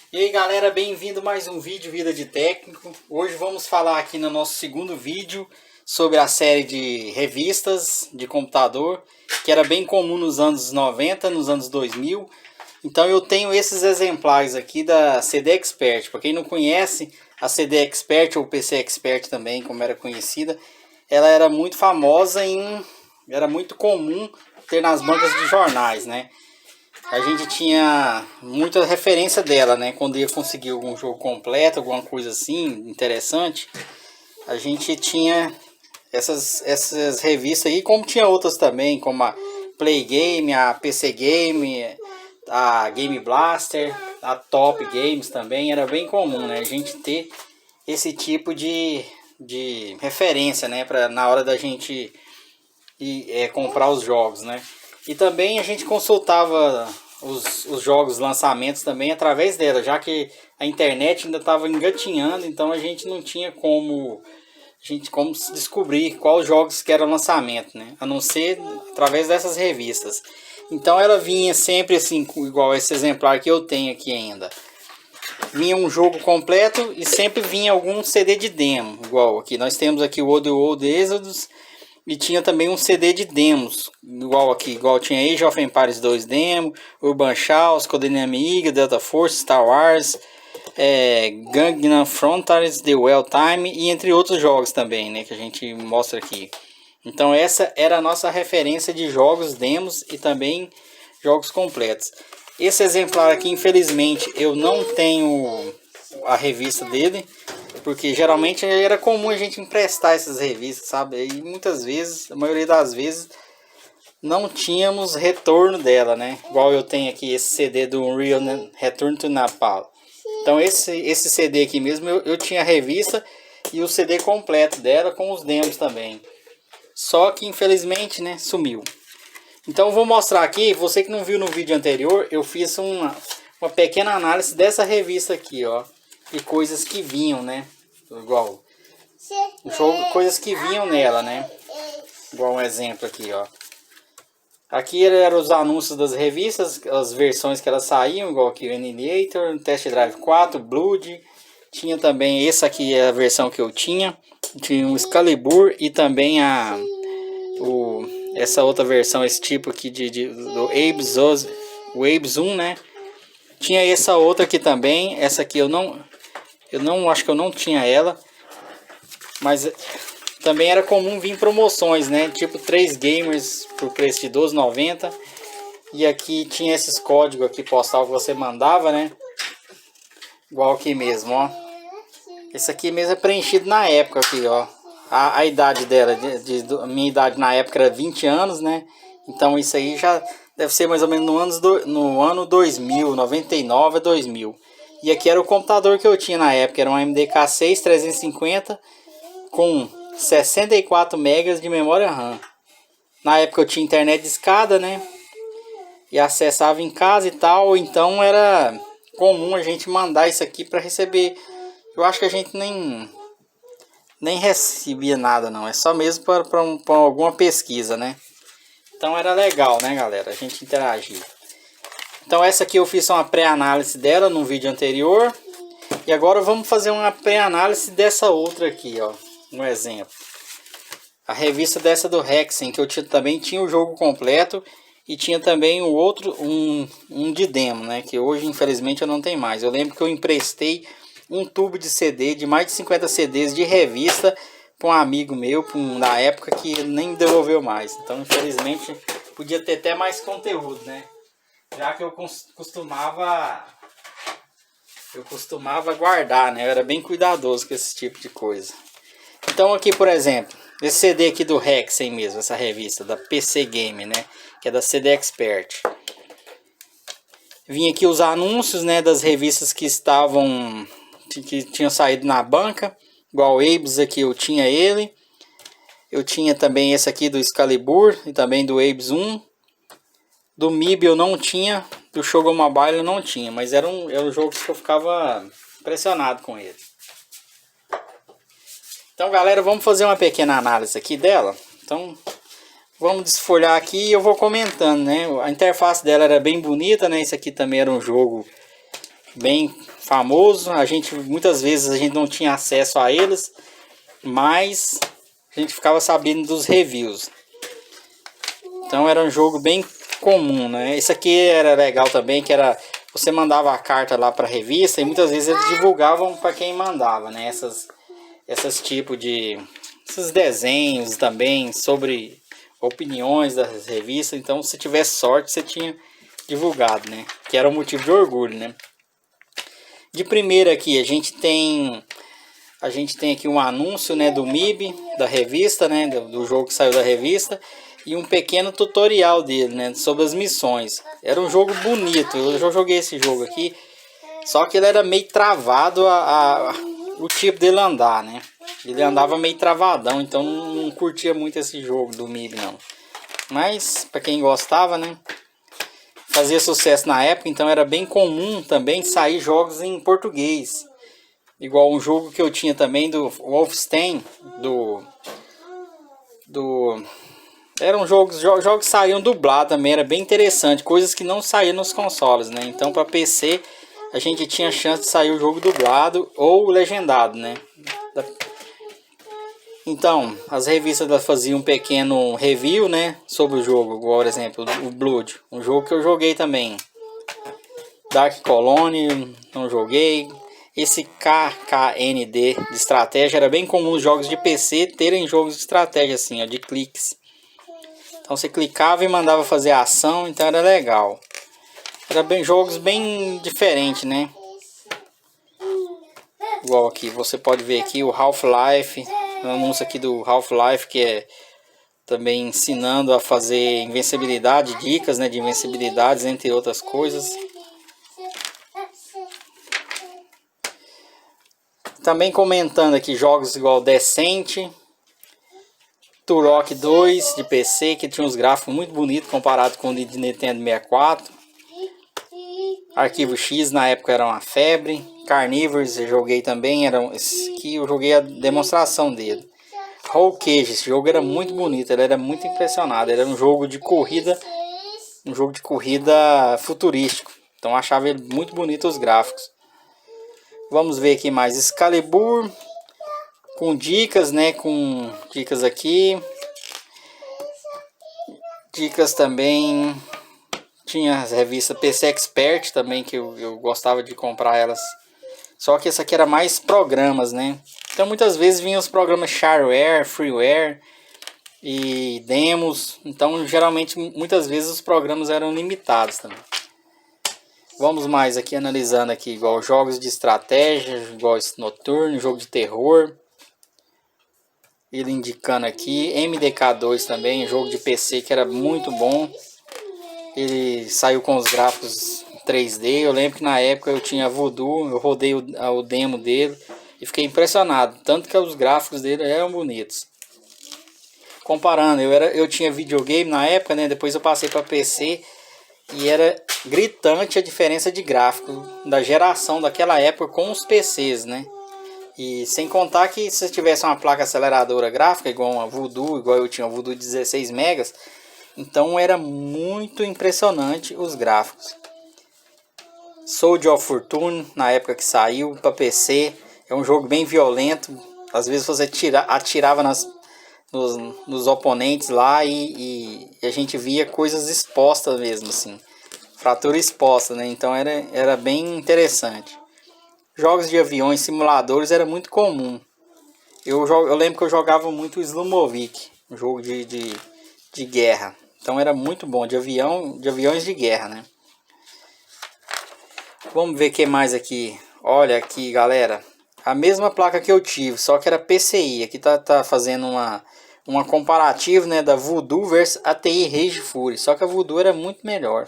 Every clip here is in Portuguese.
E aí galera, bem-vindo a mais um vídeo Vida de Técnico. Hoje vamos falar aqui no nosso segundo vídeo sobre a série de revistas de computador, que era bem comum nos anos 90, nos anos 2000. Então eu tenho esses exemplares aqui da CD Expert. Para quem não conhece, a CD Expert ou PC Expert também, como era conhecida, ela era muito famosa era muito comum ter nas bancas de jornais, né? A gente tinha muita referência dela, né? Quando ia conseguir algum jogo completo, alguma coisa assim, interessante, a gente tinha essas revistas aí, como tinha outras também, como a Play Game, a PC Game, a Game Blaster, a Top Games também. Era bem comum, né? A gente ter esse tipo de referência, né? Na hora da gente comprar os jogos, né? E também a gente consultava os jogos, lançamentos também através dela, já que a internet ainda estava engatinhando, então a gente não tinha como se descobrir quais jogos que eram lançamento, né? A não ser através dessas revistas. Então ela vinha sempre assim, igual esse exemplar que eu tenho aqui ainda. Vinha um jogo completo e sempre vinha algum CD de demo, igual aqui. Nós temos aqui o Old Exodus. E tinha também um CD de demos, igual aqui, igual tinha Age of Empires 2 demo, Urban Chaos, Codinamiga, Delta Force, Star Wars, Gangnam Frontiers, The Well Time e entre outros jogos também, né, que a gente mostra aqui. Então essa era a nossa referência de jogos, demos e também jogos completos. Esse exemplar aqui, infelizmente, eu não tenho a revista dele, porque geralmente era comum a gente emprestar essas revistas, sabe? E muitas vezes, a maioria das vezes, não tínhamos retorno dela, né? Igual eu tenho aqui esse CD do Unreal Return to Napalm. Então esse CD aqui mesmo, eu tinha a revista e o CD completo dela com os demos também. Só que infelizmente, né, sumiu. Então eu vou mostrar aqui, você que não viu no vídeo anterior, eu fiz uma pequena análise dessa revista aqui, ó. E coisas que vinham, né? Igual coisas que vinham nela, né? Igual um exemplo aqui, ó. Aqui eram os anúncios das revistas, as versões que elas saíam, igual aqui o Annihilator, Test Drive 4, Blood. Tinha também, essa aqui é a versão que eu tinha. Tinha o Excalibur e também essa outra versão, esse tipo aqui do Abe's 1, né? Tinha essa outra aqui também. Essa aqui eu não acho que eu não tinha ela. Mas também era comum vir promoções, né? Tipo 3 gamers por preço de R$12,90. E aqui tinha esses códigos aqui postal que você mandava, né? Igual aqui mesmo, ó. Esse aqui mesmo é preenchido na época aqui, ó. A idade dela, a minha idade na época era 20 anos, né? Então isso aí já deve ser mais ou menos no ano 2000, 99 a 2000. E aqui era o computador que eu tinha na época, era um AMD K6 350 com 64 MB de memória RAM. Na época eu tinha internet de escada, né? E acessava em casa e tal, então era comum a gente mandar isso aqui para receber. Eu acho que a gente nem recebia nada não, é só mesmo para alguma pesquisa, né? Então era legal, né, galera? A gente interagir. Então essa aqui eu fiz uma pré-análise dela no vídeo anterior. E agora vamos fazer uma pré-análise dessa outra aqui, ó. Um exemplo. A revista dessa do Hexen, que eu também tinha o jogo completo. E tinha também o outro, um de demo, né? Que hoje infelizmente eu não tenho mais. Eu lembro que eu emprestei um tubo de CD, de mais de 50 CDs de revista, para um amigo meu, na época, que ele nem me devolveu mais. Então infelizmente podia ter até mais conteúdo, né? Já que eu costumava guardar, né? Eu era bem cuidadoso com esse tipo de coisa. Então aqui, por exemplo, esse CD aqui do Hexen mesmo, essa revista da PC Game, né? Que é da CD Expert. Vinha aqui os anúncios, né, das revistas que tinham saído na banca. Igual o Abe's aqui eu tinha ele. Eu tinha também esse aqui do Excalibur e também do Abe's 1. Do MIB eu não tinha, do Shogun Mobile eu não tinha, mas eram jogos que eu ficava impressionado com ele. Então galera, vamos fazer uma pequena análise aqui dela. Então vamos desfolhar aqui e eu vou comentando, né? A interface dela era bem bonita, né? Esse aqui também era um jogo bem famoso. Muitas vezes a gente não tinha acesso a eles, mas a gente ficava sabendo dos reviews. Então era um jogo bem comum, né? Esse aqui era legal também, que era você mandava a carta lá para a revista e muitas vezes eles divulgavam para quem mandava, né? Essas tipos de esses desenhos também sobre opiniões das revistas. Então, se tivesse sorte, você tinha divulgado, né? Que era um motivo de orgulho, né? De primeira aqui, a gente tem aqui um anúncio, né, do MIB, da revista, né, do jogo que saiu da revista, e um pequeno tutorial dele, né, sobre as missões. Era um jogo bonito, eu já joguei esse jogo aqui, só que ele era meio travado o tipo dele andar, né. Ele andava meio travadão, então não curtia muito esse jogo do MIB, não. Mas, para quem gostava, né, fazia sucesso na época, então era bem comum também sair jogos em português. Igual um jogo que eu tinha também do Wolfenstein, eram jogos que saíam dublados também, era bem interessante, coisas que não saíam nos consoles, né? Então para PC a gente tinha chance de sair o jogo dublado ou legendado, né? Então, as revistas faziam um pequeno review, né, sobre o jogo, igual, por exemplo, o Blood, um jogo que eu joguei também. Dark Colony, não joguei. Esse KKND de estratégia era bem comum os jogos de PC terem jogos de estratégia assim, ó, de cliques. Então você clicava e mandava fazer a ação, então era legal. Era jogos bem diferentes, né? Igual aqui, você pode ver aqui o Half-Life, o anúncio aqui do Half-Life, que é também ensinando a fazer invencibilidade, dicas, né, de invencibilidades, entre outras coisas. Também comentando aqui jogos igual Descent, Turok 2 de PC, que tinha uns gráficos muito bonitos comparado com o de Nintendo 64. Arquivo X na época era uma febre. Carnivores eu joguei também, esse aqui eu joguei a demonstração dele. Roll Cage, esse jogo era muito bonito, ele era muito impressionado, era um jogo de corrida futurístico. Então eu achava ele muito bonito os gráficos. Vamos ver aqui mais Excalibur, com dicas, né, com dicas aqui. Dicas também, tinha as revistas PC Expert também, que eu gostava de comprar elas. Só que essa aqui era mais programas, né. Então muitas vezes vinham os programas shareware, freeware e demos. Então geralmente, muitas vezes os programas eram limitados também. Vamos mais aqui analisando aqui, igual jogos de estratégia, igual esse Noturno, jogo de terror. Ele indicando aqui, MDK2 também, jogo de PC que era muito bom. Ele saiu com os gráficos 3D, eu lembro que na época eu tinha Voodoo, eu rodei o demo dele e fiquei impressionado, tanto que os gráficos dele eram bonitos. Comparando, eu tinha videogame na época, né, depois eu passei para PC. E era gritante a diferença de gráfico da geração daquela época com os PCs, né? E sem contar que se você tivesse uma placa aceleradora gráfica, igual uma Voodoo, igual eu tinha uma Voodoo de 16 megas, então era muito impressionante os gráficos. Soldier of Fortune, na época que saiu para PC, é um jogo bem violento. Às vezes você atirava nos oponentes lá e a gente via coisas expostas mesmo, assim, fratura exposta, né? Então era bem interessante. Jogos de aviões, simuladores era muito comum. Eu lembro que eu jogava muito o Slumovic, um jogo de guerra. Então era muito bom, de aviões de guerra, né? Vamos ver o que mais aqui. Olha aqui, galera, a mesma placa que eu tive, só que era PCI. Aqui tá fazendo uma comparativa, né, da Voodoo versus ATI Rage Fury. Só que a Voodoo era muito melhor.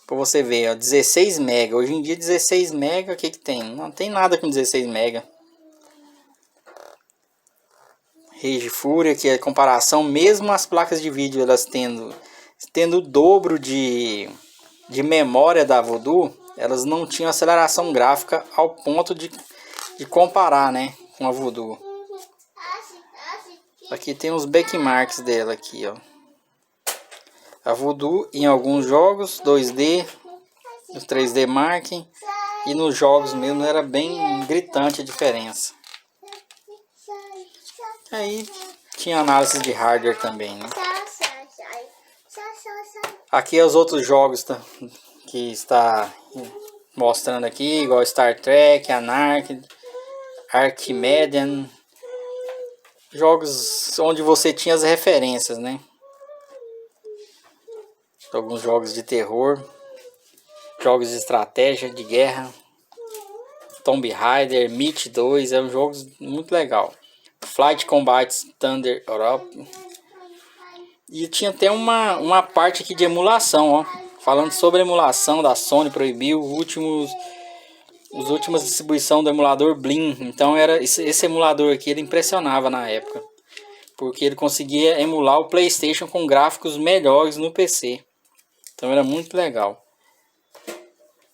Pra você ver, ó, 16 MB. Hoje em dia 16 MB, o que tem? Não tem nada com 16 MB. Rage Fury, que é comparação, mesmo as placas de vídeo elas tendo o dobro de memória da Voodoo, elas não tinham aceleração gráfica ao ponto de comparar, né, com a Voodoo. Aqui tem os benchmarks dela aqui, ó. A Voodoo em alguns jogos 2D, os 3D Mark, E nos jogos mesmo era bem gritante a diferença. Aí tinha análise de hardware também, né? Aqui é os outros jogos que está mostrando aqui, igual Star Trek, Anarchy, Archimedean. Jogos onde você tinha as referências, né? Alguns jogos de terror, jogos de estratégia, de guerra. Tomb Raider, Myth 2, é um jogo muito legal. Flight Combat Thunder Europe. E tinha até uma parte aqui de emulação, ó. Falando sobre a emulação da Sony, proibiu as últimas distribuições do emulador Blim. Então era esse emulador aqui, ele impressionava na época. Porque ele conseguia emular o PlayStation com gráficos melhores no PC. Então era muito legal.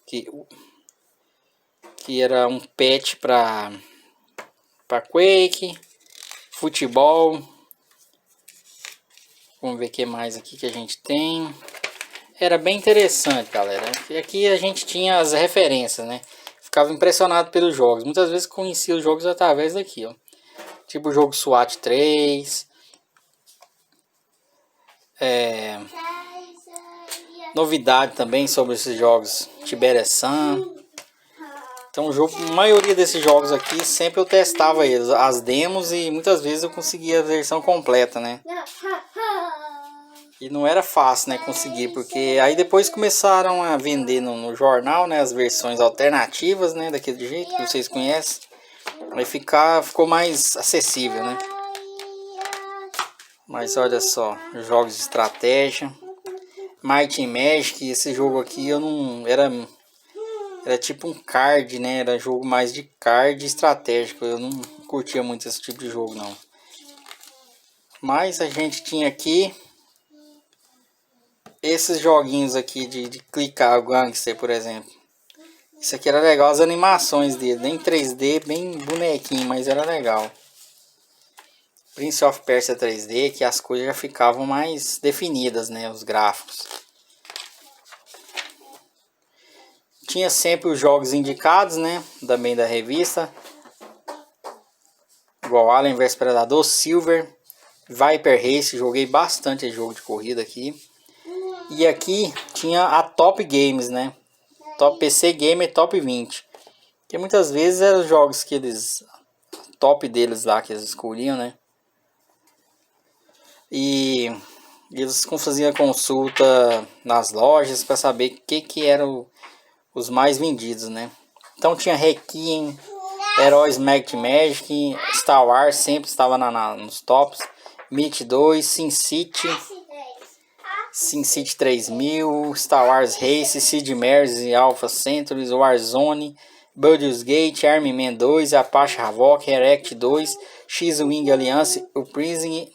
Que era um patch para Quake, futebol. Vamos ver o que mais aqui que a gente tem. Era bem interessante, galera. E aqui a gente tinha as referências, né? Ficava impressionado pelos jogos. Muitas vezes conhecia os jogos através daqui, ó. Tipo o jogo SWAT 3. Novidade também sobre esses jogos. Tiberian Sun. Então, a maioria desses jogos aqui, sempre eu testava eles, as demos, e muitas vezes eu conseguia a versão completa, né? E não era fácil, né, conseguir, porque aí depois começaram a vender no jornal, né, as versões alternativas, né, daquele jeito que vocês conhecem. Aí ficou mais acessível, né? Mas olha só, jogos de estratégia. Might and Magic, esse jogo aqui eu não... Era tipo um card, né? Era jogo mais de card estratégico. Eu não curtia muito esse tipo de jogo, não. Mas a gente tinha aqui esses joguinhos aqui de clicar, o Gangster, por exemplo. Isso aqui era legal, as animações dele. Nem 3D, bem bonequinho, mas era legal. Prince of Persia 3D, que as coisas já ficavam mais definidas, né? Os gráficos. Tinha sempre os jogos indicados, né? Também da revista. Igual Alien vs Predador, Silver, Viper Race. Joguei bastante esse jogo de corrida aqui. E aqui tinha a Top Games, né? Top PC Gamer Top 20. Que muitas vezes eram os jogos que eles... Top deles lá que eles escolhiam, né? E eles faziam consulta nas lojas para saber o que eram os mais vendidos, né? Então tinha Requiem, Heróis Might Magic, Star Wars sempre estava nos tops, Myth 2, SimCity 3000, Star Wars Race, Sid Meier's e Alpha Centauri, Warzone, Baldur's Gate, Army Man 2, Apache Havoc, Erect 2, X-Wing Alliance, o Prison,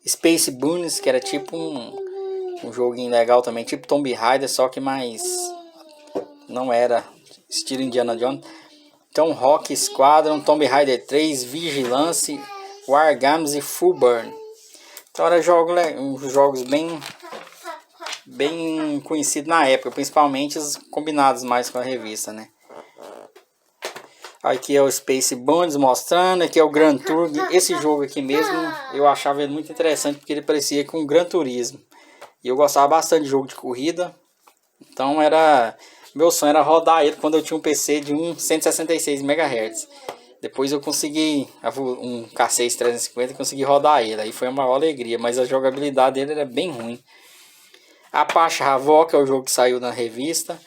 Space Bunnies, que era tipo um joguinho legal também, tipo Tomb Raider, só que mais... não era estilo Indiana Jones. Então Rock Squadron, Tomb Raider 3, Vigilance, War Games e Full Burn. Então eram jogos bem conhecidos na época, principalmente os combinados mais com a revista, né? Aqui é o Space Bunnies mostrando, aqui é o Gran Tour. Esse jogo aqui mesmo eu achava ele muito interessante porque ele parecia com o Gran Turismo. E eu gostava bastante de jogo de corrida. Então meu sonho era rodar ele quando eu tinha um PC de 166 MHz. Depois eu consegui um K6 350 e consegui rodar ele. Aí foi uma maior alegria, mas a jogabilidade dele era bem ruim. Apache Havoc é o jogo que saiu na revista.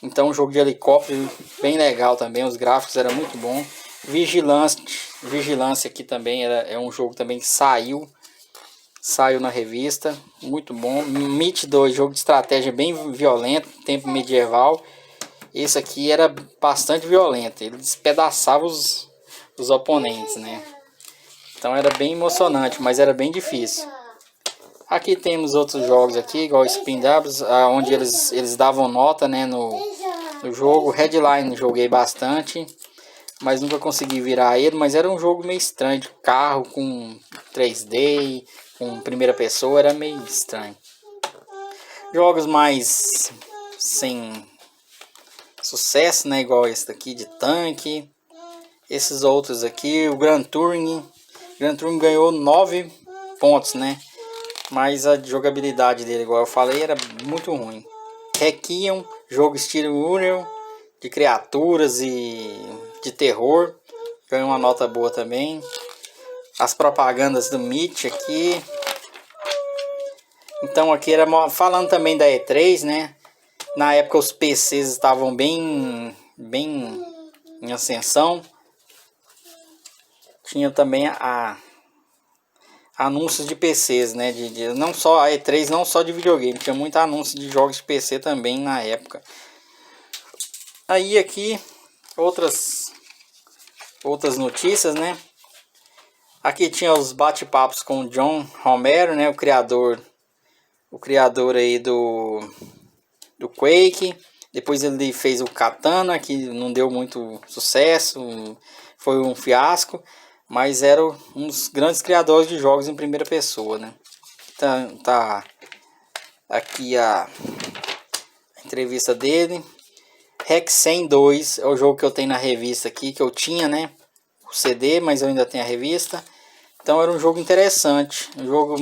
Então um jogo de helicóptero bem legal também, os gráficos eram muito bons. Vigilância aqui também é um jogo também que saiu na revista, muito bom. Myth 2, jogo de estratégia bem violento, tempo medieval. Esse aqui era bastante violento, ele despedaçava os oponentes, né? Então era bem emocionante, mas era bem difícil. Aqui temos outros jogos aqui, igual Spin Doubles, onde eles davam nota, né, no jogo. Headline joguei bastante, mas nunca consegui virar ele. Mas era um jogo meio estranho, de carro com 3D, com primeira pessoa, era meio estranho. Jogos mais sem sucesso, né? Igual esse daqui de tanque. Esses outros aqui, o Gran Turing. Gran Turing ganhou 9 pontos, né? Mas a jogabilidade dele, igual eu falei, era muito ruim. Requiem, jogo estilo Unreal, de criaturas e de terror. Ganhou uma nota boa também. As propagandas do Meet aqui. Então aqui era falando também da E3, né? Na época os PCs estavam bem em ascensão. Tinha também anúncios de PCs, né? Não só a E3, não só de videogame, tinha muito anúncio de jogos de PC também na época. Aí aqui outras notícias, né? Aqui tinha os bate-papos com o John Romero, né? O criador aí do Quake. Depois ele fez o Katana, que não deu muito sucesso, foi um fiasco, mas era um dos grandes criadores de jogos em primeira pessoa, né? Tá aqui a entrevista dele. Hexen 2 é o jogo que eu tenho na revista aqui, que eu tinha, né? O CD, mas eu ainda tenho a revista. Então era um jogo interessante, um jogo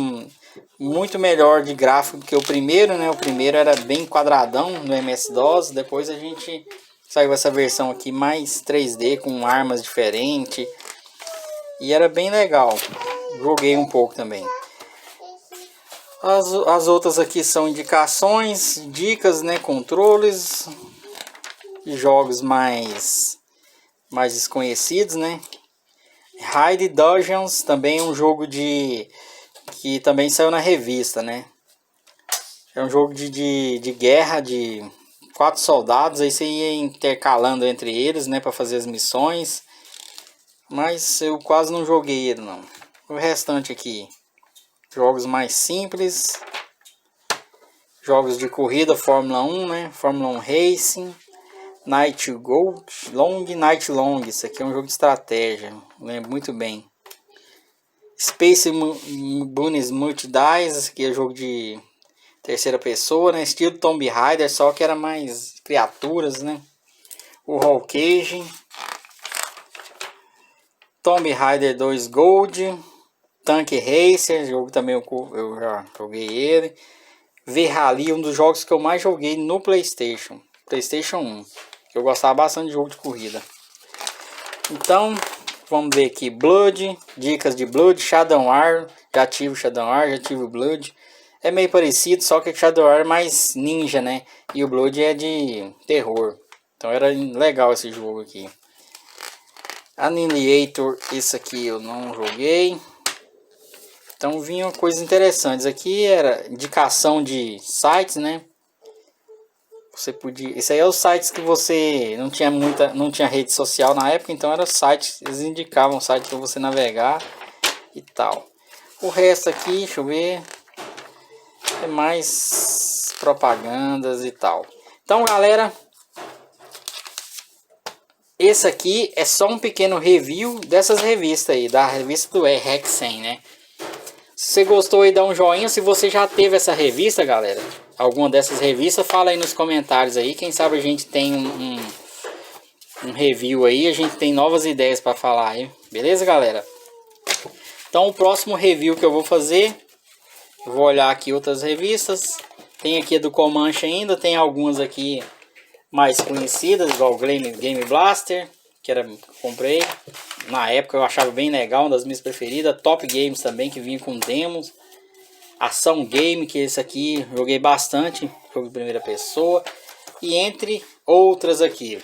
muito melhor de gráfico do que o primeiro, né? O primeiro era bem quadradão no MS-DOS. Depois a gente saiu essa versão aqui mais 3D com armas diferentes. E era bem legal. Joguei um pouco também. As outras aqui são indicações, dicas, né? Controles de jogos mais desconhecidos, né? Hide Dungeons também é um jogo que também saiu na revista, né? É um jogo de guerra de 4 soldados, aí você ia intercalando entre eles, né, para fazer as missões. Mas eu quase não joguei ele, não. O restante aqui, jogos mais simples, jogos de corrida, Fórmula 1, né? Fórmula 1 Racing, Night Long. Isso aqui é um jogo de estratégia, lembro muito bem. Space Bunnies Multi-Dice, esse aqui é jogo de terceira pessoa, né? Estilo Tomb Raider, só que era mais criaturas, né? O Roll Cage, Tomb Raider 2 Gold, Tank Racer, jogo também eu já joguei ele. V-Rally, um dos jogos que eu mais joguei no PlayStation 1, que eu gostava bastante de jogo de corrida. Então, vamos ver aqui, Blood, dicas de Blood, Shadowrun, já tive o Shadowrun, já tive o Blood. É meio parecido, só que o Shadowrun é mais ninja, né? E o Blood é de terror. Então era legal esse jogo aqui. Annihilator, esse aqui eu não joguei. Então vinham coisas interessantes. Aqui era indicação de sites, né? Você podia. Isso aí é os sites que você não tinha rede social na época, então era sites, eles indicavam sites para você navegar e tal. O resto aqui, deixa eu ver, é mais propagandas e tal. Então, galera, esse aqui é só um pequeno review dessas revistas aí, da revista do Hexen, né? Se você gostou aí, dá um joinha. Se você já teve essa revista, galera, alguma dessas revistas, fala aí nos comentários aí. Quem sabe a gente tem um review aí, a gente tem novas ideias para falar aí. Beleza, galera? Então o próximo review que eu vou fazer, eu vou olhar aqui outras revistas. Tem aqui a do Comanche ainda, tem algumas aqui mais conhecidas, igual o Game Blaster, que comprei. Na época eu achava bem legal, uma das minhas preferidas. Top Games também, que vinha com demos. Ação Game, que esse aqui joguei bastante, jogo de primeira pessoa. E entre outras aqui.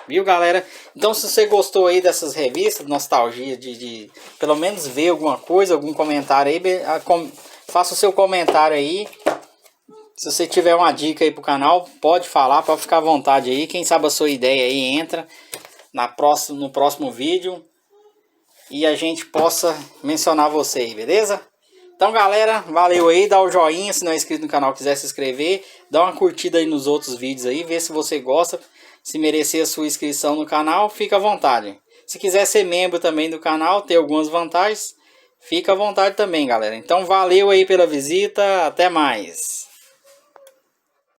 Viu, galera? Então se você gostou aí dessas revistas, nostalgia de pelo menos ver alguma coisa, algum comentário aí, faça o seu comentário aí. Se você tiver uma dica aí pro canal, pode falar, pode ficar à vontade aí. Quem sabe a sua ideia aí entra no próximo vídeo e a gente possa mencionar você aí, beleza? Então, galera, valeu aí, dá o joinha se não é inscrito no canal, quiser se inscrever, dá uma curtida aí nos outros vídeos aí, vê se você gosta, se merecer a sua inscrição no canal, fica à vontade. Se quiser ser membro também do canal, tem algumas vantagens, fica à vontade também, galera. Então, valeu aí pela visita, até mais.